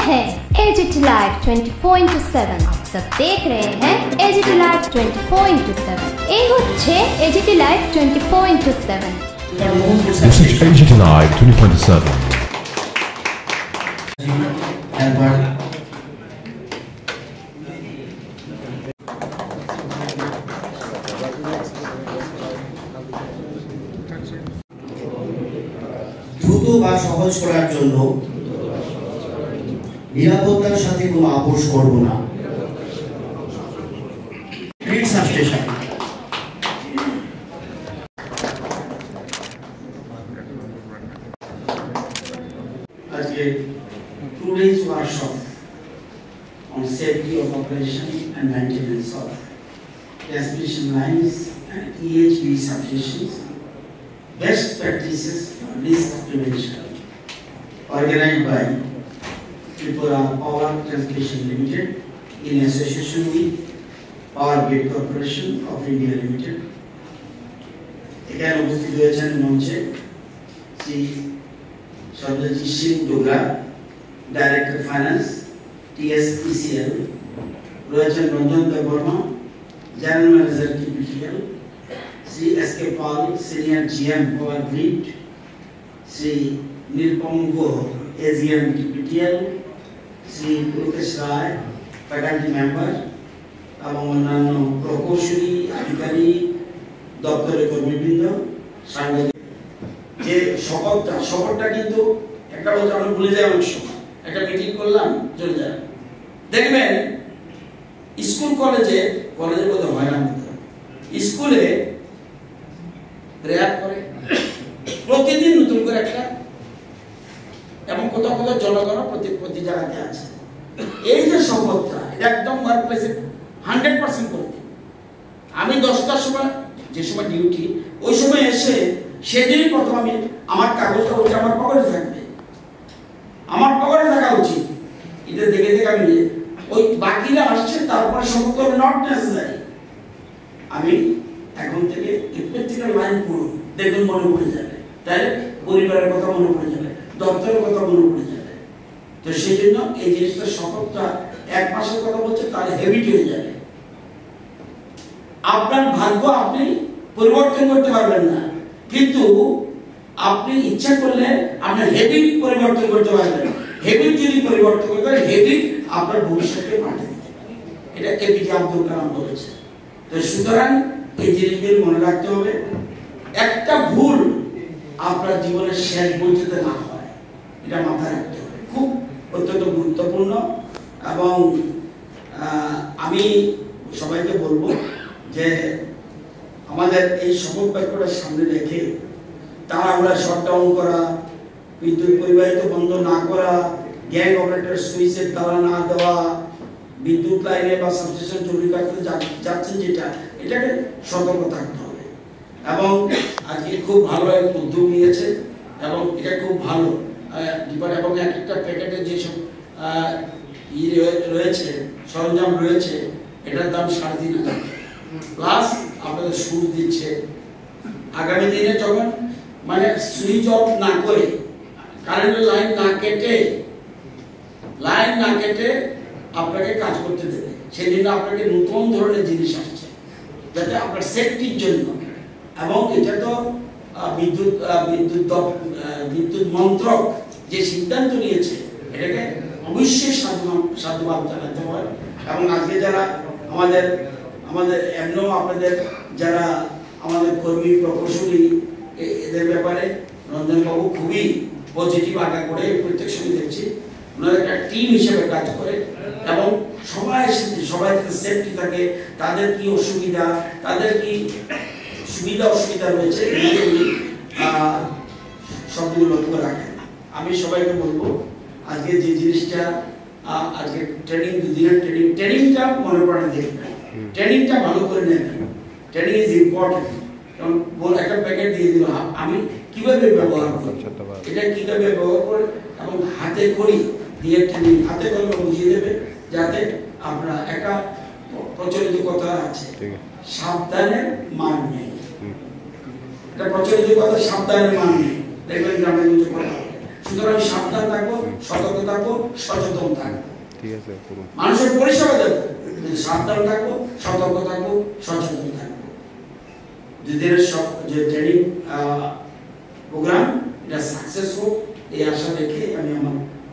है AGT Live 24/7। आप सब देख रहे हैं AGT Live 24/7। ये होच्छे AGT Live 24/7। This is AGT Live 24/7। দ্রুত বা সহজ করার জন্য নিরাপত্তার সাথে কোনো আপোষ করব না। গ্রিড সাবস্টেশন আজকে 2 days workshop on safety of operation and maintenance of transmission lines and EHV substations, best practices for risk prevention, organized by Tripura Power Transmission Limited in association with Power Grid Corporation of India Limited. এখানে উপস্থিত হয়েছেন মঞ্চে Shri Sarabjit Singh Dogra, director finance TSECL, রয়েছেন Ranjan Debbarma, general manager TPTL, Shri SK Pal, সিনিয়র GM Power Grid, Shri Nilpam Guha, AGM TPTL, Shri Pulakesh Roy, faculty member এবং অন্যান্য প্রকৌশলী আধিকারিক, দপ্তরের কর্মীবৃন্দ, সাংবাদিক। যে শপথটা কিন্তু একটা বলতে আমরা ভুলে যাই অনেক সময়। একটা মিটিং করলাম চলে যায়, দেখবেন স্কুল কলেজে বোধহয় হয় না, স্কুলে প্রেয়ার করে প্রতিদিন নতুন করে একটা, এবং কোথাও কোথাও জনগণ প্রতি জায়গাতে আছে। এই যে শপথটা এটা একদম ওয়ার্ক প্লেসে 100% করতে। আমি 10টার সময় যে সময় ডিউটি, ওই সময় এসে সেদিনই প্রথম আমি আমার কাগজটা হচ্ছে আমার পকেটে থাকবে, আমার পকেটে থাকা উচিত। এটা দেখে দেখে আমি ওই বাকিরা আসছে তারপরে শপথ করবে, নট নেসেসারি। আমি এখন থেকে প্রত্যেকটা লাইন পড়ুন, দেখুন মনে পড়ে যাবে, তাই পরিবারের কথা মনে পড়ে যাবে, দপ্তরের কথা মনে পড়ে যাবে। তো সেই জন্য এই জিনিসটা শপথটা এক মাসের কথা বলছে, তাহলে হেবিট হয়ে যাবে। আপনার ভাগ্য আপনি পরিবর্তন করতে পারবেন না, কিন্তু আপনি ইচ্ছা করলে আপনার হেবিট পরিবর্তন করতে পারবেন। হেবিট যদি পরিবর্তন করতে পারেন, হেবিট আপনার ভবিষ্যৎকে পাল্টে দিতে পারে। এটা APJ আব্দুল কালাম বলেছে। তো সুতরাং এই জিনিসগুলো মনে রাখতে হবে। একটা ভুল আপনার জীবনের শেষ পর্যন্ত না হয়, এটা মাথায় রাখতে হবে, খুব অত্যন্ত গুরুত্বপূর্ণ। এবং আমি সবাইকে বলবো যে আমাদের এই শপথ বাক্যটার সামনে রেখে তাড়াহুড়া শটডাউন করা, বিদ্যুৎ পরিবাহিত বন্ধ না করা, গ্যাং অপারেটর সুইচের তালা না দেওয়া, বিদ্যুৎ লাইনে বা সাবস্টেশন চুরি করতে যাচ্ছেন যেটা, এটাকে সতর্ক থাকতে হবে। এবং আজকে খুব ভালো এক উদ্যোগ নিয়েছে এবং এটা খুব ভালো। এবং এক একটা প্যাকেটে যেসব রয়েছে, সরঞ্জাম রয়েছে, এটার দাম 3,500 প্লাস আপনাদের সুদ দিচ্ছে। আগামী দিনে যখন মানে সুইচ অফ না করে, কারেন্টের লাইন না কেটে আপনাকে কাজ করতে দেবে, সেই জন্য আপনাকে নতুন ধরনের জিনিস আসছে যাতে আপনার সেফটির জন্য। এবং এটা তো বিদ্যুৎ মন্ত্রক যে সিদ্ধান্ত নিয়েছে, এটাকে অবশ্যই সাধুবাদ জানাতে হয়। এবং আজকে যারা আমাদের এমন আপনাদের যারা আমাদের কর্মী প্রকৌশলী, এদের ব্যাপারে রঞ্জনবাবু খুবই পজিটিভ আগে করে প্রত্যেক সময় দেখছি ওনারা একটা টিম হিসেবে কাজ করে এবং সবাই সেফটি থাকে, তাদের কি অসুবিধা, তাদের কি সুবিধা অসুবিধা রয়েছে, সবগুলো লক্ষ্য রাখেন। আমি সবাইকে বলবো আজকে যে জিনিসটা, আজকে ট্রেনিং, 2 দিনের ট্রেনিংটা মনে পড়ে দেখবেন, ট্রেনিংটা ভালো করে নেবেন। Training is important. কারণ একটা প্যাকেট দিয়ে দিল, আমি কিভাবে ব্যবহার করি, এটা কিভাবে ব্যবহার করে, এবং হাতে করি দিয়ে ট্রেনিং হাতে করে বুঝিয়ে দেবে, যাতে আপনারা একটা প্রচলিত কথা আছে, সাবধানের মান নেই। এটা প্রচলিত কথা, সাবধানের মান নেই। দেখবেন গ্রামে কথা সুতরাং সাবধান থাকবো, সতর্ক থাকবো, সচেতন থাকবো। ঠিক আছে, মানুষের পরিষেবা দেবো, সাবধান থাকবো, সতর্ক থাকবো, সচেতন থাকবো। দুদিনের সব যে ট্রেনিং প্রোগ্রাম এটা সাকসেস হোক এই আশা রেখে আমি আমার